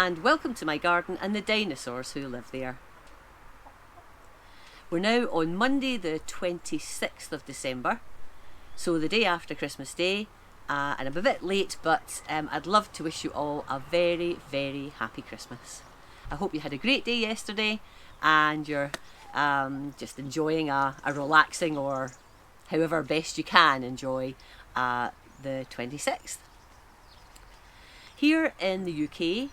and welcome to my garden and the dinosaurs who live there. We're now on Monday the 26th of December, so the day after Christmas Day, and I'm a bit late, but I'd love to wish you all a very, very happy Christmas. I hope you had a great day yesterday and you're just enjoying a relaxing, or however best you can enjoy, the 26th. Here in the UK,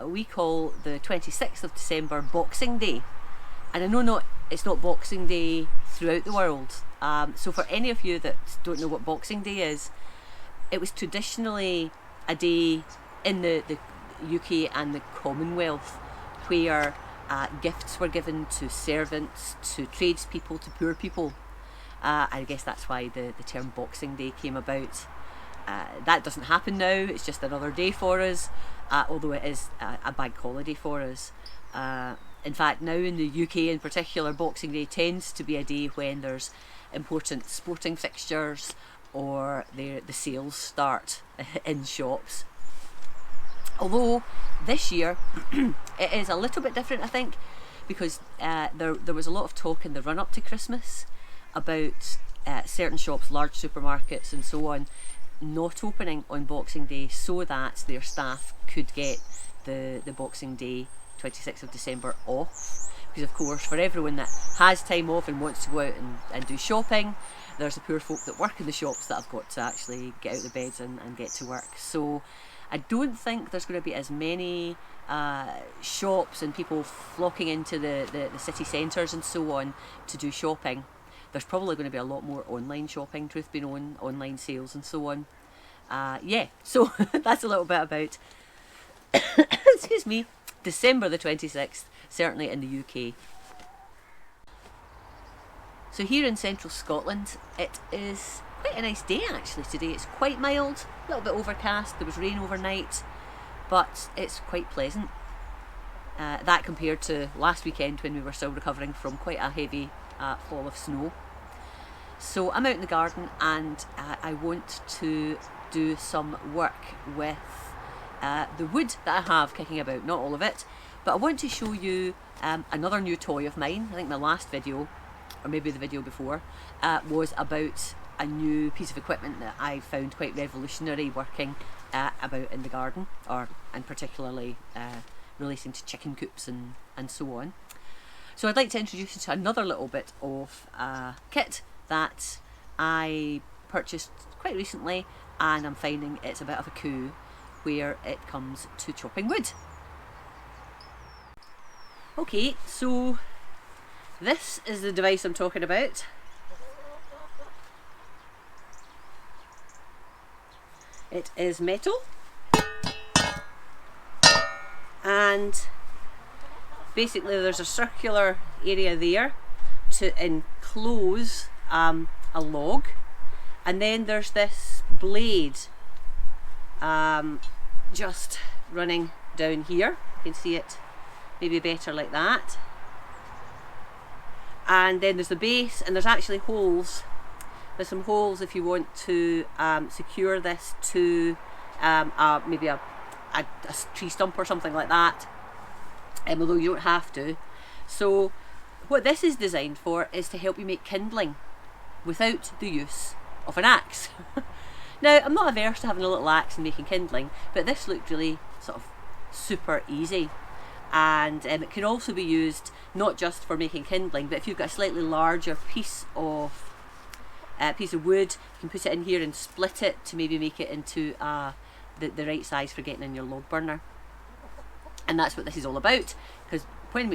we call the 26th of December Boxing Day. And I know it's not Boxing Day throughout the world. So for any of you that don't know what Boxing Day is, it was traditionally a day in the UK and the Commonwealth where gifts were given to servants, to tradespeople, to poor people. I guess that's why the term Boxing Day came about. That doesn't happen now, it's just another day for us, although it is a bank holiday for us. In fact, now in the UK in particular, Boxing Day tends to be a day when there's important sporting fixtures or the sales start in shops. Although this year it is a little bit different, I think, because there was a lot of talk in the run-up to Christmas about certain shops, large supermarkets and so on, not opening on Boxing Day so that their staff could get the Boxing Day 26th of December off. Because of course, for everyone that has time off and wants to go out and do shopping, there's the poor folk that work in the shops that have got to actually get out of the beds and get to work. So I don't think there's going to be as many shops and people flocking into the city centres and so on to do shopping. There's probably going to be a lot more online shopping, truth be known, online sales and so on. So that's a little bit about, excuse me, December the 26th, certainly in the UK. So here in central Scotland, it is quite a nice day actually today. It's quite mild, a little bit overcast, there was rain overnight, but it's quite pleasant. That compared to last weekend when we were still recovering from quite a heavy fall of snow. So I'm out in the garden and I want to do some work with the wood that I have kicking about, not all of it, but I want to show you another new toy of mine. I think my last video, or maybe the video before, was about a new piece of equipment that I found quite revolutionary working about in the garden, and particularly relating to chicken coops and so on. So I'd like to introduce you to another little bit of kit that I purchased quite recently, and I'm finding it's a bit of a coup where it comes to chopping wood. Okay, so this is the device I'm talking about. It is metal, and basically there's a circular area there to enclose a log, and then there's this blade just running down here. You can see it maybe better like that. And then there's the base, and there's actually holes. There's some holes if you want to secure this to maybe a tree stump or something like that, although you don't have to. So what this is designed for is to help you make kindling without the use of an axe. Now, I'm not averse to having a little axe and making kindling, but this looked really sort of super easy. And it can also be used not just for making kindling, but if you've got a slightly larger piece of wood, you can put it in here and split it to maybe make it into the right size for getting in your log burner. And that's what this is all about, because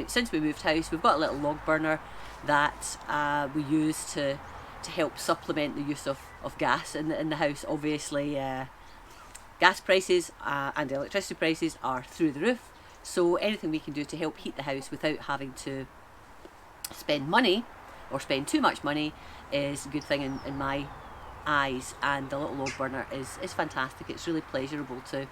since we moved house, we've got a little log burner that we use to help supplement the use of gas in the house. Obviously, gas prices and electricity prices are through the roof, so anything we can do to help heat the house without having to spend money or spend too much money is a good thing in my eyes. And the little log burner is fantastic. It's really pleasurable to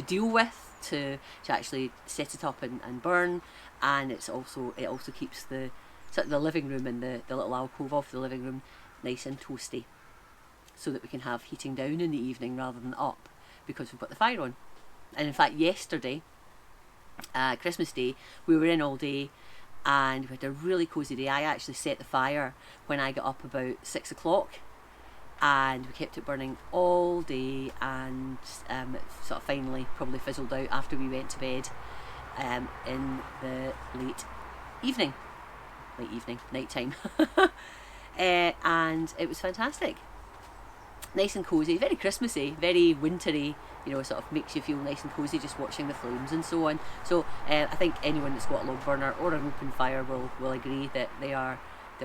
deal with, to actually set it up and burn, and it also keeps the living room and the little alcove of the living room nice and toasty, so that we can have heating down in the evening rather than up, because we've got the fire on. And in fact, yesterday Christmas Day, we were in all day and we had a really cosy day. I actually set the fire when I got up about 6 o'clock, and we kept it burning all day, and it sort of finally probably fizzled out after we went to bed in the night time. And it was fantastic. Nice and cosy, very Christmassy, very wintry, you know, sort of makes you feel nice and cosy just watching the flames and so on. So I think anyone that's got a log burner or an open fire will agree that they're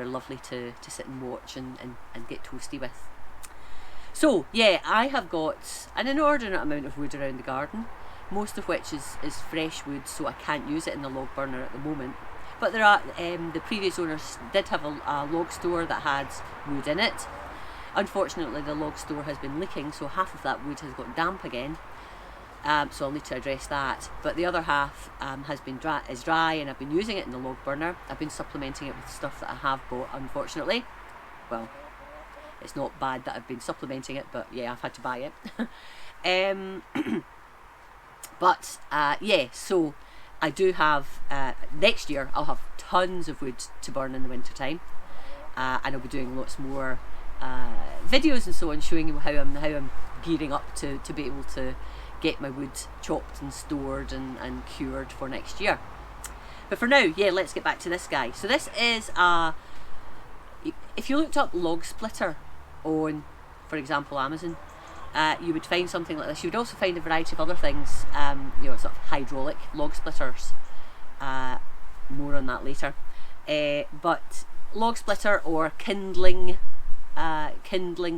lovely to sit and watch and get toasty with. So yeah, I have got an inordinate amount of wood around the garden, most of which is fresh wood, so I can't use it in the log burner at the moment. But there are the previous owners did have a log store that had wood in it. Unfortunately, the log store has been leaking, so half of that wood has got damp again. So I'll need to address that. But the other half is dry, and I've been using it in the log burner. I've been supplementing it with stuff that I have bought, unfortunately. Well, it's not bad that I've been supplementing it, but yeah, I've had to buy it. Yeah, so I do have, next year I'll have tons of wood to burn in the winter time, and I'll be doing lots more videos and so on, showing you how I'm gearing up to be able to get my wood chopped and stored and cured for next year. But for now, yeah, let's get back to this guy. So this is if you looked up log splitter on, for example, Amazon, you would find something like this. You would also find a variety of other things, you know, sort of hydraulic log splitters. More on that later. But log splitter or kindling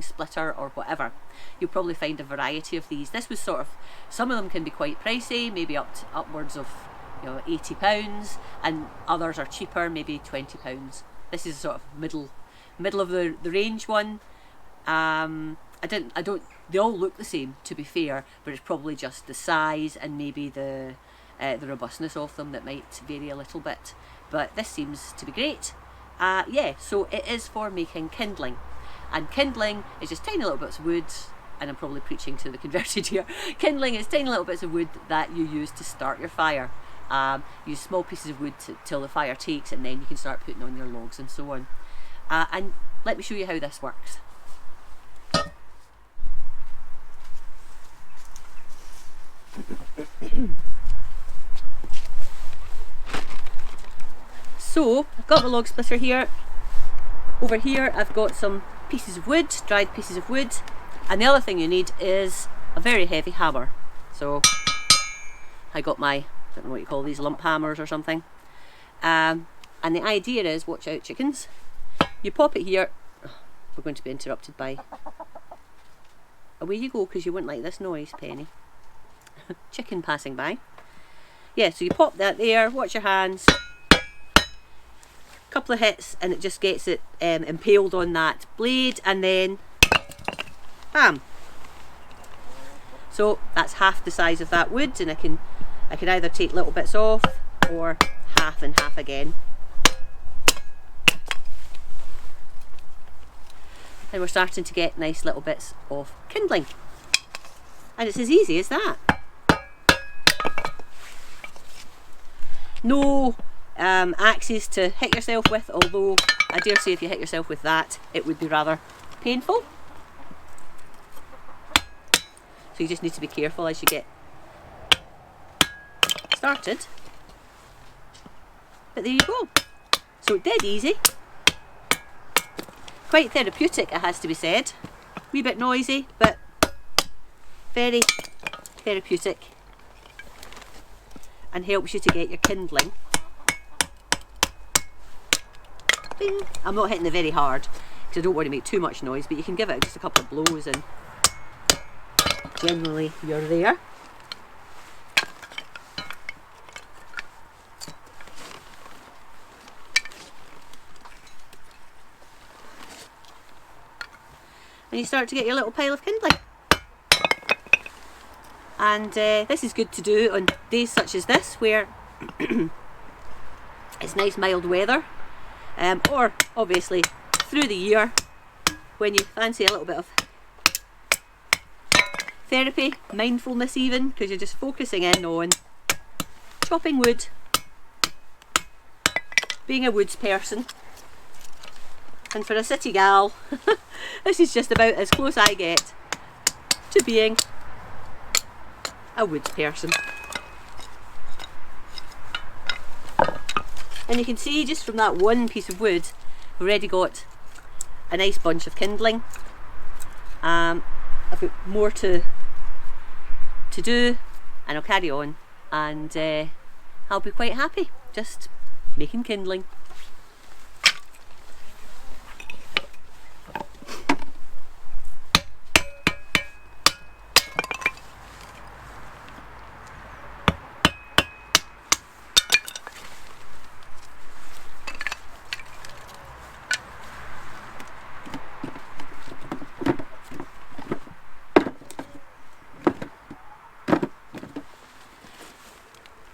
splitter or whatever, you'll probably find a variety of these. This was sort of, some of them can be quite pricey, maybe upwards of, you know, £80, and others are cheaper, maybe £20. This is sort of middle of the range one. They all look the same, to be fair, but it's probably just the size and maybe the robustness of them that might vary a little bit. But this seems to be great. Yeah, so it is for making kindling. And kindling is just tiny little bits of wood, and I'm probably preaching to the converted here. Kindling is tiny little bits of wood that you use to start your fire. Use small pieces of wood till the fire takes, and then you can start putting on your logs and so on. And let me show you how this works. So I've got my log splitter here. Over here I've got some pieces of wood, dried pieces of wood, and the other thing you need is a very heavy hammer. So I got my, I don't know what you call these, lump hammers or something. And the idea is, watch out chickens, you pop it here. Oh, we're going to be interrupted by, away you go, because you wouldn't like this noise, Penny. Chicken passing by. Yeah, so you pop that there, watch your hands, couple of hits, and it just gets it impaled on that blade, and then bam. So that's half the size of that wood, and I can either take little bits off or half and half again. And we're starting to get nice little bits of kindling, and it's as easy as that. No axes to hit yourself with, although I dare say if you hit yourself with that, it would be rather painful. So you just need to be careful as you get started. But there you go. So dead easy. Quite therapeutic, it has to be said. Wee bit noisy, but very therapeutic, and helps you to get your kindling. Bing. I'm not hitting it very hard because I don't want to make too much noise, but you can give it just a couple of blows and generally you're there. And you start to get your little pile of kindling. And this is good to do on days such as this, where it's nice mild weather, or obviously through the year when you fancy a little bit of therapy, mindfulness even, because you're just focusing in on chopping wood, being a woods person, and for a city gal, this is just about as close I get to being a woods person. And you can see just from that one piece of wood, we've already got a nice bunch of kindling. I've got more to do, and I'll carry on, and I'll be quite happy just making kindling.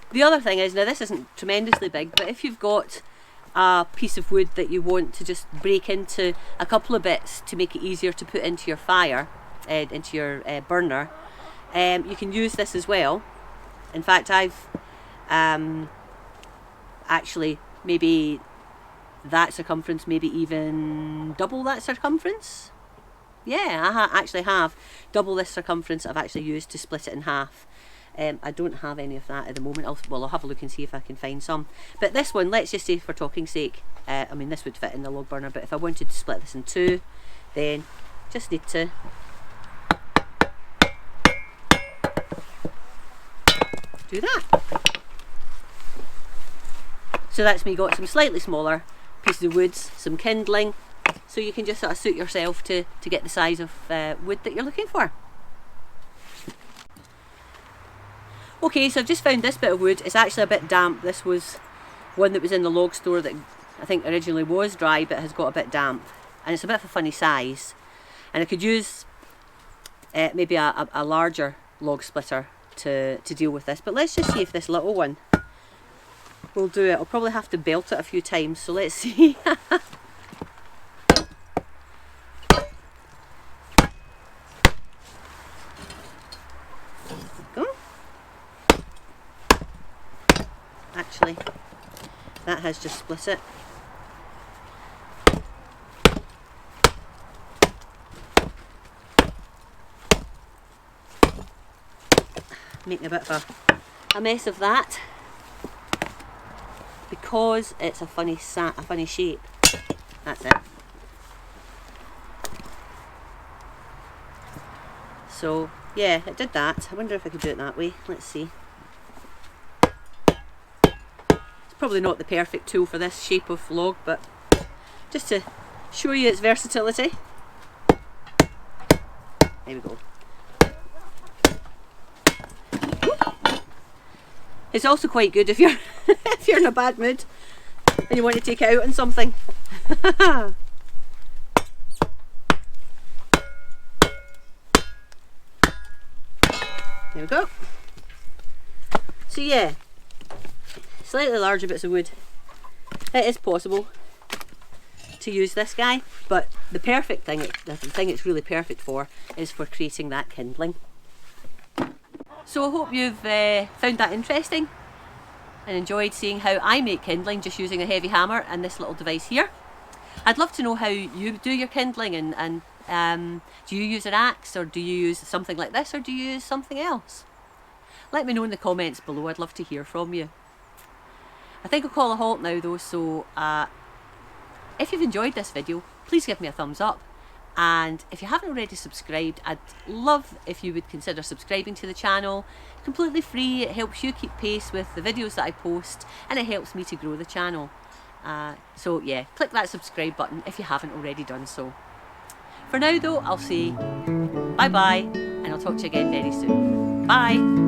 The other thing is, now this isn't tremendously big, but if you've got a piece of wood that you want to just break into a couple of bits to make it easier to put into your fire, into your burner, you can use this as well. In fact, I've actually maybe that circumference, maybe even double that circumference. Yeah, I actually have double this circumference I've actually used to split it in half. I don't have any of that at the moment. I'll have a look and see if I can find some. But this one, let's just say for talking's sake, I mean this would fit in the log burner, but if I wanted to split this in two, then just need to do that. So that's me got some slightly smaller pieces of woods, some kindling, so you can just sort of suit yourself to get the size of wood that you're looking for. Okay, so I've just found this bit of wood. It's actually a bit damp. This was one that was in the log store that I think originally was dry but has got a bit damp, and it's a bit of a funny size, and I could use maybe a larger log splitter to deal with this, but let's just see if this little one will do it. I'll probably have to belt it a few times, so let's see. Actually, that has just split it. Making a bit of a mess of that because it's a funny shape. That's it. So yeah, it did that. I wonder if I could do it that way. Let's see. Probably not the perfect tool for this shape of log, but just to show you its versatility. There we go. It's also quite good if you're if you're in a bad mood and you want to take it out on something. There we go. So yeah, slightly larger bits of wood. It is possible to use this guy, but the perfect thing, the thing it's really perfect for, is for creating that kindling. So I hope you've found that interesting and enjoyed seeing how I make kindling just using a heavy hammer and this little device here. I'd love to know how you do your kindling, and do you use an axe, or do you use something like this, or do you use something else? Let me know in the comments below. I'd love to hear from you. I think I'll call a halt now though, so if you've enjoyed this video, please give me a thumbs up, and if you haven't already subscribed, I'd love if you would consider subscribing to the channel. Completely free, it helps you keep pace with the videos that I post, and it helps me to grow the channel. So yeah, click that subscribe button if you haven't already done so. For now though, I'll say bye bye, and I'll talk to you again very soon. Bye!